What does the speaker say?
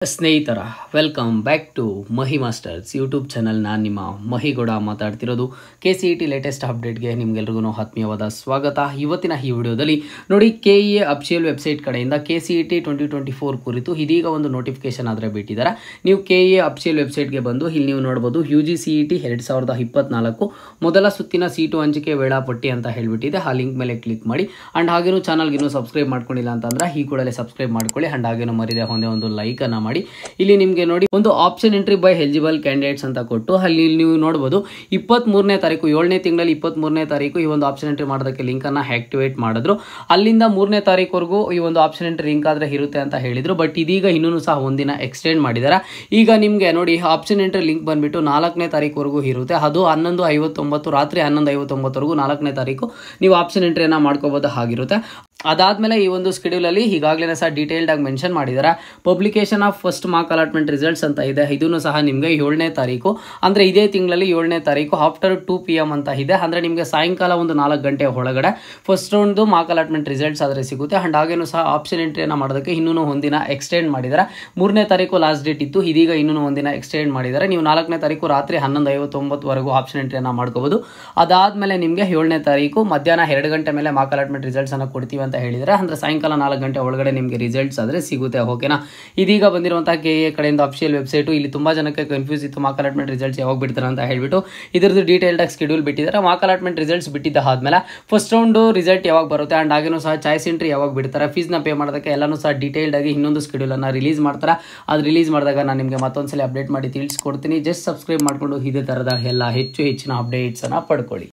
ಸ್ನೇಹಿತರ welcome back to Mahi masters YouTube channel. ನಾನು ನಿಮ್ಮ ಮಹಿಗೌಡ ಮಾತಾಡ್ತಿರೋದು. KCET ಲೇಟೆಸ್ಟ್ ಅಪ್ಡೇಟ್ಗೆ ನಿಮಗೆಲ್ರಿಗೂ ಆತ್ಮೀಯವಾದ ಸ್ವಾಗತ. ಇವತ್ತಿನ ಈ ವಿಡಿಯೋದಲ್ಲಿ ನೋಡಿ, KEA ಅಫಿಷಿಯಲ್ ವೆಬ್ಸೈಟ್ ಕಡೆಯಿಂದ KCET 2024 ಕುರಿತು ಇದೀಗ ಒಂದು ನೋಟಿಫಿಕೇಶನ್ ಆದರೆ ಬಿಟ್ಟಿದ್ದಾರೆ. ನೀವು KEA ಅಫಿಷಿಯಲ್ ವೆಬ್ಸೈಟ್ಗೆ ಬಂದು ಇಲ್ಲಿ ನೀವು ನೋಡ್ಬೋದು UGCET 2024 ಮೊದಲ ಸುತ್ತಿನ ಸೀಟು ಹಂಚಿಕೆ ವೇಳಾಪಟ್ಟಿ ಅಂತ ಹೇಳಿಬಿಟ್ಟಿದೆ. ಆ ಲಿಂಕ್ ಮೇಲೆ ಕ್ಲಿಕ್ ಮಾಡಿ. ಅಂಡ್ ಹಾಗೇನು ಚಾನಲ್ಗೆ ಇನ್ನೂ ಸಬ್ಸ್ಕ್ರೈಬ್ ಮಾಡ್ಕೊಂಡಿಲ್ಲ ಅಂತಂದ್ರೆ ಈ ಕೂಡಲೇ ಸಬ್ಸ್ಕ್ರೈಬ್ ಮಾಡ್ಕೊಳ್ಳಿ. ಅಂಡ್ ಹಾಗೇನು ಮರಿದೆ ಒಂದು ಲೈಕ್ ಅನ್ನ ಮಾಡಿ. ಇಲ್ಲಿ ನಿಮಗೆ ನೋಡಿ ಒಂದು option entry by eligible candidates ಅಂತ ಕೊಟ್ಟು ಅಲ್ಲಿ ನೀವು ನೋಡಬಹುದು 23ನೇ ತಾರೀಕು 7ನೇ ತಿಂಗಳಲ್ಲಿ 23ನೇ ತಾರೀಕು ಈ ಒಂದು ಆಪ್ಷನ್ ಎಂಟ್ರಿ ಮಾಡೋದಕ್ಕೆ ಲಿಂಕ್ ಅನ್ನ ಆಕ್ಟಿವೇಟ್ ಮಾಡಿದ್ರು. ಅಲ್ಲಿಂದ 3ನೇ ತಾರೀಕುವರೆಗೂ ಈ ಒಂದು ಆಪ್ಷನ್ ಎಂಟ್ರಿ ಲಿಂಕ್ ಆದ್ರೆ ಇರುತ್ತೆ ಅಂತ ಹೇಳಿದ್ರು. ಬಟ್ ಇದೀಗ ಇನ್ನೂ ಸಹ ಒಂದಿನ ಎಕ್ಸ್ಟೆಂಡ್ ಮಾಡಿದ್ದಾರೆ. ಈಗ ನಿಮಗೆ ನೋಡಿ ಆಪ್ಷನ್ ಎಂಟ್ರಿ ಲಿಂಕ್ ಬಂದ್ಬಿಟ್ಟು 4ನೇ ತಾರೀಕುವರೆಗೂ ಇರುತ್ತೆ. ಅದು 11:59 ರಾತ್ರಿ 11:59ವರೆಗೂ 4ನೇ ತಾರೀಕು ನೀವು ಆಪ್ಷನ್ ಎಂಟ್ರಿಯನ್ನ ಮಾಡ್ಕೋಬಹುದು ಆಗಿರುತ್ತೆ. ಅದಾದ್ಮೇಲೆ ಈ ಒಂದು ಸ್ಕೆಡ್ಯೂಲ್ ಅಲ್ಲಿ ಈಗಾಗಲೇ ಸಹ ಡೀಟೇಲ್ಡ್ ಆಗಿ ಮೆನ್ಷನ್ ಮಾಡಿದ್ದಾರೆ. Publication of first mark allotment results ಅಂತ ಇದೆ. ಇದನ್ನು ಸಹ ನಿಮಗೆ 7ನೇ ತಾರೀಕು ಅಂದ್ರೆ ಇದೇ ತಿಂಗಳಲ್ಲಿ 7ನೇ ತಾರೀಕು ಆಫ್ಟರ್ 2 PM ಅಂತ ಇದೆ. ಅಂದ್ರೆ ನಿಮಗೆ ಸಾಯಂಕಾಲ ಒಂದು 4 ಗಂಟೆ ಒಳಗಡೆ first round mark allotment results ಆದ್ರೆ ಸಿಗುತ್ತೆ. ಅಂಡ್ ಹಾಗೇನು ಸಹ ಆಪ್ಷನ್ ಎಂಟ್ರಿಯನ್ನ ಮಾಡೋದಕ್ಕೆ ಇನ್ನೂ ಒಂದಿನ ಎಕ್ಸ್ಟೆಂಡ್ ಮಾಡಿದ್ದಾರೆ. 3ನೇ ತಾರೀಕು ಲಾಸ್ಟ್ ಡೇಟ್ ಇತ್ತು, ಇದೀಗ ಇನ್ನೂ ಒಂದಿನ ಎಕ್ಸ್ಟೆಂಡ್ ಮಾಡಿದ್ದಾರೆ. ನೀವು 4ನೇ ತಾರೀಕು ರಾತ್ರಿ 11:59ವರೆಗೂ ಆಪ್ಷನ್ ಎಂಟ್ರಿಯನ್ನ ಮಾಡ್ಕೋಬಹುದು. ಅದಾದ್ಮೇಲೆ ನಿಮಗೆ 7ನೇ ತಾರೀಕು ಮಧ್ಯಾಹ್ನ 2 ಗಂಟೆ ಮೇಲೆ ಮಾರ್ಕ್ ಅಲಾಟ್ಮೆಂಟ್ ರಿಸಲ್ಟ್ಸ್ ಅನ್ನ ಕೊಡ್ತೀವಿ ಅಂತ ಹೇಳಿದರೆ, ಅಂದ್ರೆ ಸಾಯಂಕಾಲ 4 ಗಂಟೆ ಒಳಗಡೆ ನಿಮಗೆ ರಿಸಲ್ಟ್ಸ್ ಆದ್ರೆ ಸಿಗುತ್ತೆ. ಓಕೆನಾ? ಇದೀಗ ಬಂದಿರುವಂತಹ KEA ಕಡೆಯಿಂದ ಅಫಿಷಿಯಲ್ ವೆಬ್ಸೈಟ್. ಇಲ್ಲಿ ತುಂಬಾ ಜನಕ್ಕೆ ಕನ್ಫ್ಯೂಸ್ ಇತ್ತು ಮಾರ್ಕ್ ಅಲಾಟ್ಮೆಂಟ್ ರಿಸಲ್ಟ್ಸ್ ಯಾವಾಗ ಬಿಡ್ತಾರೆ ಅಂತ ಹೇಳ್ಬಿಟ್ಟು ಇದರದ್ದು ಡೀಟೇಲ್ಡ್ ಆಗಿ ಸ್ಕೆಡ್ಯೂಲ್ ಬಿಟ್ಟಿದ್ದಾರೆ. ಮಾರ್ಕ್ ಅಲಾಟ್ಮೆಂಟ್ ರಿಸಲ್ಟ್ಸ್ ಬಿಟ್ಟಿದ್ದ ಆದ್ಮೇಲೆ ಫಸ್ಟ್ ರೌಂಡ್ ರಿಸಲ್ಟ್ ಯಾವಾಗ ಬರುತ್ತೆ ಅಂಡ್ ಹಾಗೇನು ಸಹ ಚಾಯ್ಸ್ ಎಂಟ್ರಿ ಯಾವಾಗ ಬಿಡ್ತಾರೆ, ಫೀಸ್ ನ ಪೇ ಮಾಡೋದಕ್ಕೆ ಎಲ್ಲಾನು ಸಹ ಡೀಟೇಲ್ಡ್ ಆಗಿ ಇನ್ನೊಂದು ಸ್ಕೆಡ್ಯೂಲ್ ಅನ್ನ ರಿಲೀಸ್ ಮಾಡ್ತಾರೆ. ಅದು ರಿಲೀಸ್ ಮಾಡಿದಾಗ ನಾನು ನಿಮಗೆ ಮತ್ತೊಂದ್ಸಲ ಅಪ್ಡೇಟ್ ಮಾಡಿ ತಿಳಿಸ್ಕೊಡ್ತೀನಿ. ಜಸ್ಟ್ ಸಬ್ಸ್ಕ್ರೈಬ್ ಮಾಡ್ಕೊಂಡು ಇದೇ ತರದ ಎಲ್ಲ ಹೆಚ್ಚಿನ ಅಪ್ಡೇಟ್ಸ್ ಅನ್ನ ಪಡ್ಕೊಳ್ಳಿ.